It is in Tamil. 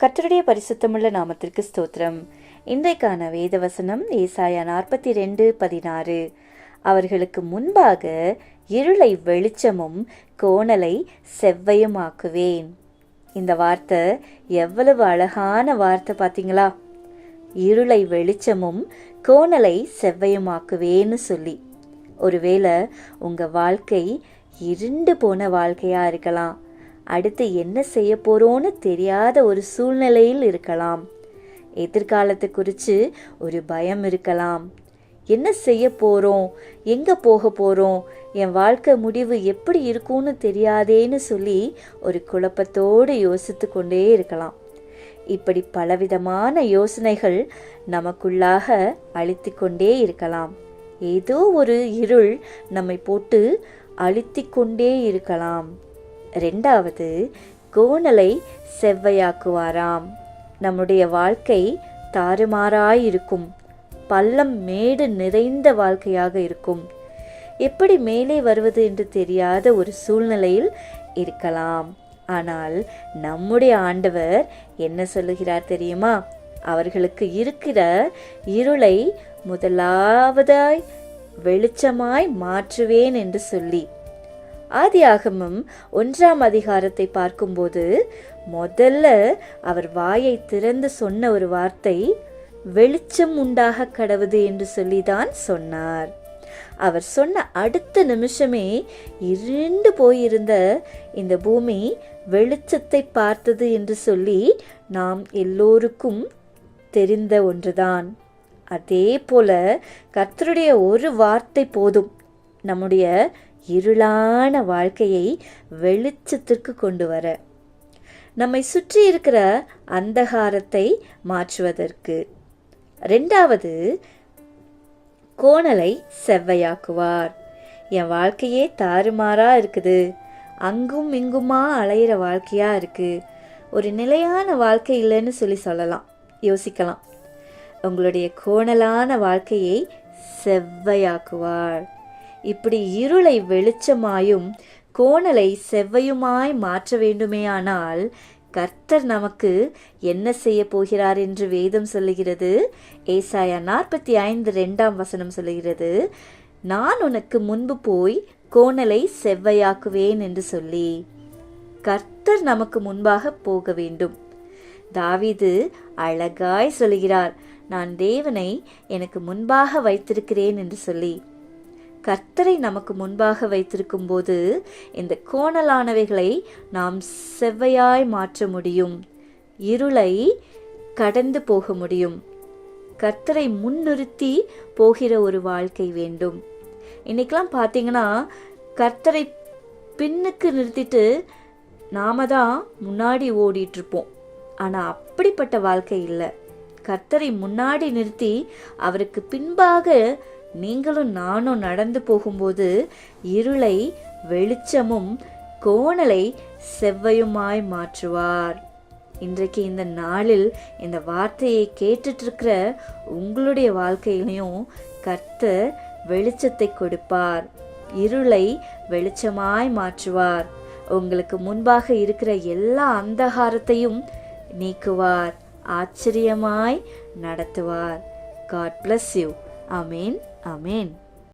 கர்த்தருடைய பரிசுத்தமுள்ள நாமத்திற்கு ஸ்தோத்திரம். இன்றைக்கான வேதவசனம் ஏசாயா 42:16. அவர்களுக்கு முன்பாக இருளை வெளிச்சமும் கோணலை செவ்வையுமாக்குவேன். இந்த வார்த்தை எவ்வளவு அழகான வார்த்தை பார்த்தீங்களா? இருளை வெளிச்சமும் கோணலை செவ்வையுமாக்குவேன்னு சொல்லி. ஒருவேளை உங்க வாழ்க்கை இருண்டு போன வாழ்க்கையா இருக்கலாம். அடுத்து என்ன செய்ய போறோன்னு தெரியாத ஒரு சூழ்நிலையில் இருக்கலாம். எதிர்காலத்தை குறித்து ஒரு பயம் இருக்கலாம். என்ன செய்ய போறோம், எங்க போக போறோம், என் வாழ்க்கை முடிவு எப்படி இருக்கும்னு தெரியாதேன்னு சொல்லி ஒரு குழப்பத்தோடு யோசித்து கொண்டே இருக்கலாம். இப்படி பலவிதமான யோசனைகள் நமக்குள்ளாக அழித்து கொண்டே இருக்கலாம். ஏதோ ஒரு இருள் நம்மை போட்டு அழித்து கொண்டே இருக்கலாம். 2வது, கோணலை செவ்வையாக்குவாராம். நம்முடைய வாழ்க்கை தாறுமாறாயிருக்கும். பள்ளம் மேடு நிறைந்த வாழ்க்கையாக இருக்கும். எப்படி மேலே வருவது என்று தெரியாத ஒரு சூழ்நிலையில் இருக்கலாம். ஆனால் நம்முடைய ஆண்டவர் என்ன சொல்லுகிறார் தெரியுமா? அவர்களுக்கு இருக்கிற இருளை முதலாவதாய் வெளிச்சமாய் மாற்றுவேன் என்று சொல்லி. ஆதியாகமம் 1ஆம் அதிகாரத்தை பார்க்கும்போது முதல்ல அவர் வாயை திறந்து சொன்ன ஒரு வார்த்தை வெளிச்சம் உண்டாக கடவுது என்று சொல்லிதான் சொன்னார். அவர் சொன்ன அடுத்த நிமிஷமே இருண்டு போயிருந்த இந்த பூமி வெளிச்சத்தை பார்த்தது என்று சொல்லி நாம் எல்லோருக்கும் தெரிந்த ஒன்றுதான். அதே போல கர்த்தருடைய ஒரு வார்த்தை போதும் நம்முடைய இருளான வாழ்க்கையை வெளிச்சத்திற்கு கொண்டு வர, நம்மை சுற்றி இருக்கிற அந்தகாரத்தை மாற்றுவதற்கு. 2வது, கோணலை செவ்வையாக்குவார். என் வாழ்க்கையே தாறுமாறா இருக்குது, அங்கும் இங்குமா அலையிற வாழ்க்கையா இருக்கு, ஒரு நிலையான வாழ்க்கை இல்லைன்னு சொல்லலாம், யோசிக்கலாம். உங்களுடைய கோணலான வாழ்க்கையை செவ்வையாக்குவார். இப்படி இருளை வெளிச்சமாயும் கோணலை செவ்வையுமாய் மாற்ற வேண்டுமேயானால் கர்த்தர் நமக்கு என்ன செய்ய போகிறார் என்று வேதம் சொல்லுகிறது. ஏசாயா 45:2 சொல்லுகிறது, நான் உனக்கு முன்பு போய் கோணலை செவ்வையாக்குவேன் என்று சொல்லி. கர்த்தர் நமக்கு முன்பாக போக வேண்டும். தாவீது அழகாய் சொல்லுகிறார், நான் தேவனை எனக்கு முன்பாக வைத்திருக்கிறேன் என்று சொல்லி. கர்த்தரை நமக்கு முன்பாக வைத்திருக்கும் போது இந்த கோணலானவைகளை நாம் செவ்வையாய் மாற்ற முடியும். இருளை கடந்து போக முடியும். கர்த்தரை முன்னிறுத்தி போகிற ஒரு வாழ்க்கை வேண்டும். இன்னைக்கெல்லாம் பார்த்தீங்கன்னா கர்த்தரை பின்னுக்கு நிறுத்திட்டு நாம தான் முன்னாடி ஓடிட்டு இருப்போம். ஆனால் அப்படிப்பட்ட வாழ்க்கை இல்லை. கர்த்தரை முன்னாடி நிறுத்தி அவருக்கு பின்பாக நீங்களும் நானும் நடந்து போகும்போது இருளை வெளிச்சமும் கோணலை செவ்வையுமாய் மாற்றுவார். இன்றைக்கு இந்த நாளில் இந்த வார்த்தையை கேட்டுட்டு இருக்கிற உங்களுடைய வாழ்க்கையிலையும் கர்த்தர் வெளிச்சத்தை கொடுப்பார். இருளை வெளிச்சமாய் மாற்றுவார். உங்களுக்கு முன்பாக இருக்கிற எல்லா அந்தகாரத்தையும் நீக்குவார். ஆச்சரியமாய் நடத்துவார். God bless you. Amen. Amen.